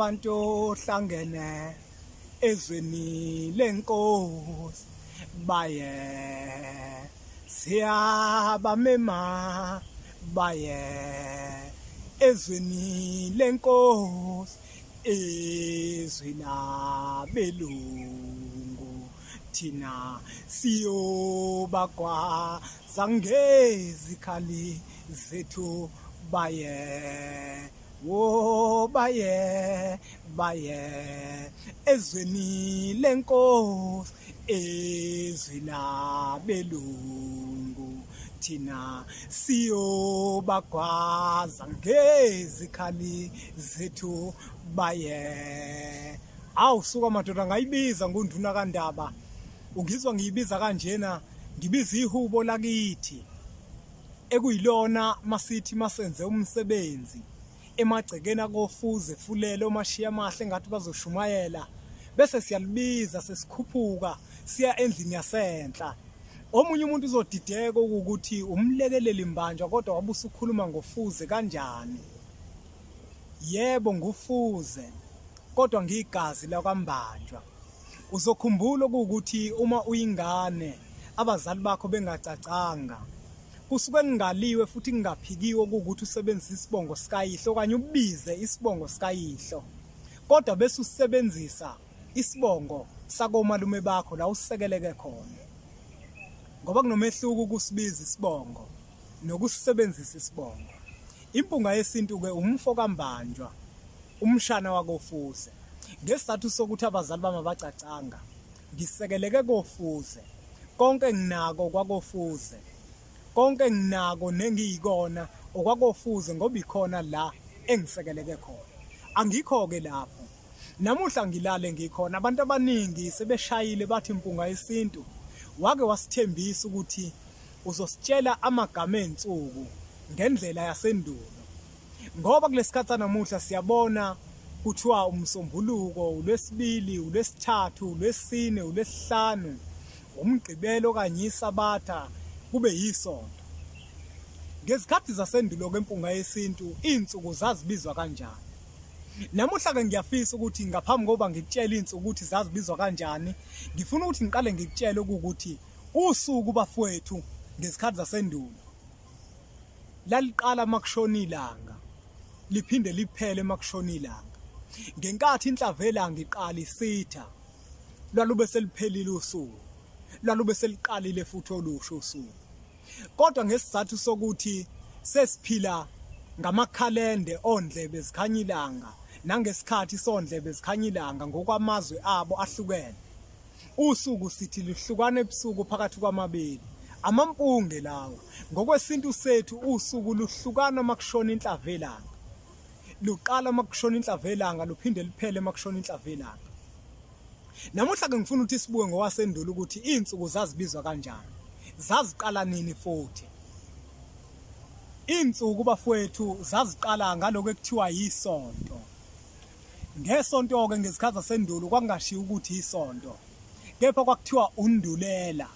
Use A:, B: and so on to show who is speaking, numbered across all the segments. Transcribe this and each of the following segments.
A: abantu hlangene ezweni lenkosi baye siyabamema baye ezweni lenkosi ezwi labelungu thina siyobagwaza ngezikhali zethu baye wo baye ezweni lenkosi ezwi labelungu thina siyobagwaza ngezikhali zethu baye. Awusuka madoda ngayibiza ngunduna kaNdaba, ungizwa ngiyibiza kanjena, ngibiza ihubo lakithi ekuyilona masithi masenze umsebenzi emagcekeni akofuze fulele omashiya amahle ngathi bazoshumayela, bese siyalibiza sesikhuphuka siya endlini yasenhla. Omunye umuntu uzodideka ukuthi umlekeleli imbanjwa kodwa wabusa ukukhuluma ngofuze kanjani. Yebo ngufuze kodwa ngigazi lakwambanjwa. Uzokhumbula ukuthi uma uyingane abazali bakho bengacacanga, kusuke ngingaliwe futhi ngingaphikiwe ukuthi usebenzise isibongo sikayihlo okanye ubize isibongo sikayihlo, kodwa bese usebenzisa isibongo sakomalume bakho la usekeleke khona. Ngoba kunomehluko ukusibiza isibongo nokusebenzisa isibongo. Impunga yesintu ke umfo kaMbanjwa, umshana wakofuze. Ngesizathu sokuthi abazali bami abacacanga, ngisekeleke kofuze. Konke nginako kwakofuze. Konke nginako nengiyikona okwakofuze ngoba ikhona la engisekeleke khona. Angikho ke lapho. Namuhla ngilale ngikhona. Abantu abaningi sebeshayile bathi impunga yesintu wake wasithembisa ukuthi uzositshela amagama ensuku ngendlela yasendulo. Ngoba kulesikhathi namuhla siyabona kuthiwa umsombuluko, uLwesibili, uLwesithathu, uLwesine, uLwesihlanu, umgqibelo kanye isabatha kube yisonto. Ngezikhathi zasendulo kwempunga yesintu insuku zazibizwa kanjani. Namuhla ke ngiyafisa ukuthi ngaphambi kokuba ngikutshele insuku ukuthi zazibizwa kanjani, ngifuna ukuthi ngiqale ngikutshele ukuthi usuku bafowethu ngezikhathi zasendulo laliqala makushona ilanga liphinde liphele makushona ilanga. Ngenkathi inhlavelanga iqala isitha lwalube seliphelile usuku, lwalube seliqalile futhi olusho usuku. Kodwa ngesizathu sokuthi sesiphila ngamakhalende ondlebe zikhanya ilanga nangesikhathi sondlebe zikhanya ilanga ngokwamazwe abo ahlukene, usuku sithi lihlukana ebusuku phakathi kwamabili. Amampunge lawo ngokwesintu sethu usuku luhlukana makushona inhlavelanga. Luqala makushona inhlavelanga luphinde liphele makushona inhlavelanga. Namuhla ke ngifuna ukuthi sibuke ngoWhasApp ukuthi insuku zazibizwa kanjani, zaziqala nini futhi. Insuku bafowethu zaziqala ngaloko ekuthiwa yisonto. Ngesonto ke ngezikhathi zasendulo kwakungashiya ukuthi isonto, kepha kwakuthiwa undulela.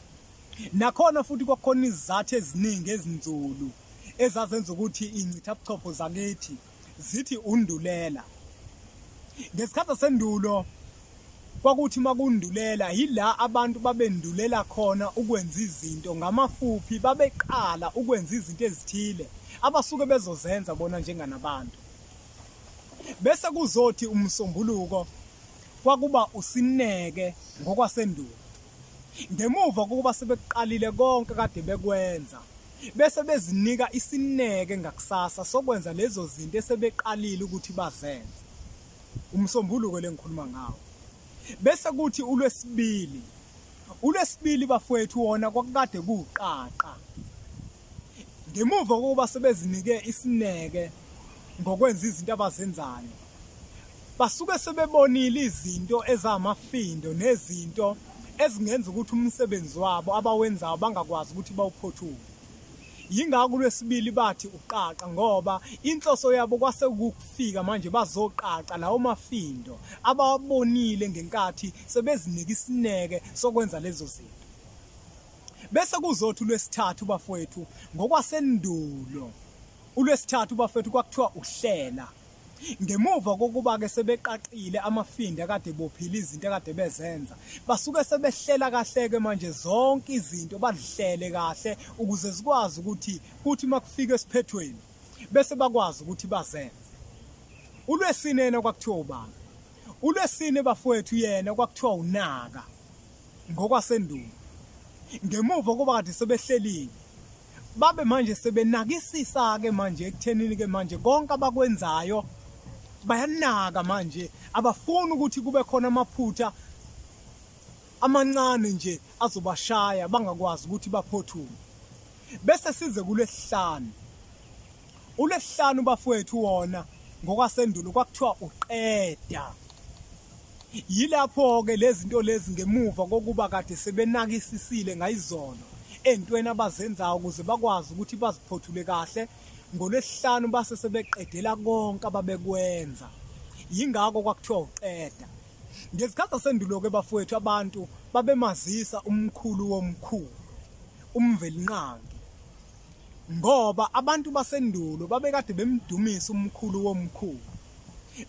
A: Nakhona futhi kwakhona izathu eziningi ezinzulu ezazenza ukuthi incithabuchopho zakithi zithi undulela. Ngesikhathi zasendulo kwakuthi makundulela yila abantu babendulela khona ukwenza izinto ngamafuphi, babeqala ukwenza izinto ezithile abasuke bezozenza bona njenganabantu. Bese kuzothi umsombuluko kwakuba usineke ngokwasendulo. Ngemuva kokuba sebeqalile konke kade bekwenza, bese bezinika isineke ngakusasa sokwenza lezo zinto esebeqalile ukuthi bazenze. Umsombuluko lengikhuluma ngawo. Bese kuthi uLwesibili bafowethu wona kwakade kuqaqa. Ngemuva kokuba sebezinike isineke ngokwenza izinto abazenzayo, basuke sebebonile izinto ezamafindo nezinto ezingenza ukuthi umsebenzi wabo abawenzayo bangakwazi ukuthi bawuphothule. Yingakho uLwesibili bathi uqaqa ngoba inhloso yabo kwase ukufika manje bazoqaqa lawo mafindo ababonile ngenkathi sebezinika isineke sokwenza lezo zinto. Bese kuzothi uLwesithathu bafowethu ngokwasendulo. uLwesithathu bafethu kwakuthiwa uhlela. Ngemuva kokuba ke sebeqaqile amafindi akade bophila izinto akade bezenza basuke sebehlela kahle ke manje zonke izinto badlihlele kahle ukuze sikwazi ukuthi makufika esiphethweni bese bakwazi ukuthi bazenze. ULwesine yena kwakuthiwa ubani? ULwesine bafowethu yena kwakuthiwa unaka ngokwasendulo. Ngemuva koba kade sebehlelile babe manje sebenakisisa ke manje ekuthenini ke manje konke abakwenzayo bayanaka manje, abafuni ukuthi kube khona amaphutha amancane nje azobashaya bangakwazi ukuthi baphothume. Bese size kuLwesihlanu. ULwesihlanu bafowethu wona ngokwasendulo kwakuthiwa uqeda. Yilapho ke lezi zinto lezi ngemuva kokuba kade sebenakisisile ngayizolo entweni abazenzayo ukuze bakwazi ukuthi baziphothule kahle. NgoLwesihlanu base sebeqedela konke ababekwenza. Yingakho kwakuthiwa uqeda. Ngesikhathi sasendulo ke bafowethu abantu babemazisa umkhulu womkhulu, umvelinqangi. Ngoba abantu basendulo babekade bemdumisa umkhulu womkhulu.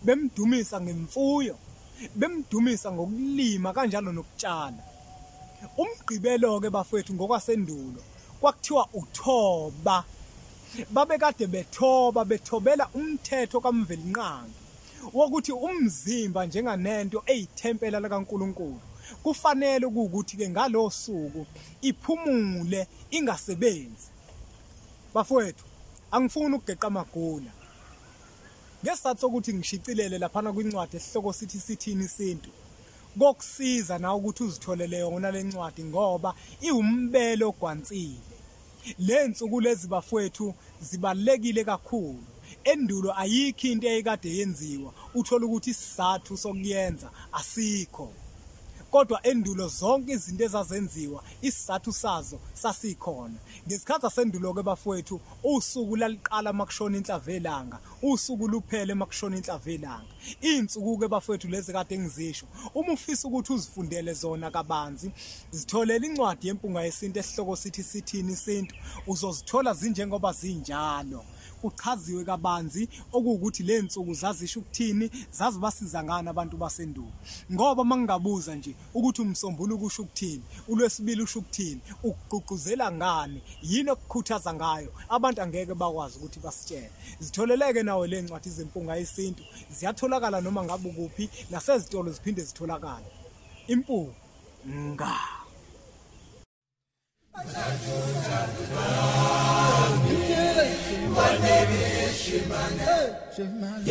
A: Bemdumisa ngemfuyo, bemdumisa ngokulima kanjalo nokutshala. Umgqibelo ke bafowethu ngokwasendulo kwakuthiwa uthoba. Babekade bethobela umthetho kaMvelinqangi wokuthi umzimba njenganento eyithempela likaNkulunkulu kufanele ukuthi ke ngalo suku iphumule ingasebenzi. Bafowethu angifuni ukugeqa amagula ngesizathu sokuthi ngishicilele lapha KwiNcwadi esihloko sithi Sithin Isintu kokusiza na ukuthi uzitholele yona lencwadi ngoba iwumbelo ogwansile. Lensuku lezi bafowethu zibalekile kakhulu. Endulo ayikho into eyikade yenziwa uthola ukuthi isizathu sokuyenza asikho. Kodwa endulo zonke izinto ezazenziwa isizathu sazo sasikhona. Ngesikhathi sasendulo ke bafowethu usuku laliqala makushona inhlavelanga, usuku luphele makushona inhlavelanga. Izinsuku ke bafowethu lezi kade ngizisho, uma ufisa ukuthi uzifundele zona kabanzi, zitholela incwadi yempunga yesintu esihloko sithi Sithin Isintu, uzozithola zinjengoba zinjalo. Kuchaziwe kabanzi okuwukuthi lensuku zazisho ukuthini, zazibasiza ngani abantu basendulo. Ngoba mangingabuza nje ukuthi umsombuluko usho ukuthini, uLwesibili usho ukuthini, ukugqugquzela ngani, yini okukhuthaza ngayo, abantu angeke bakwazi ukuthi basitshele. Zitholeleke nawe le ncwadi zempunga yesintu, ziyatholakala noma ngabe kuphi, nasezitolo ziphinde zitholakala. Impunga. Shimane,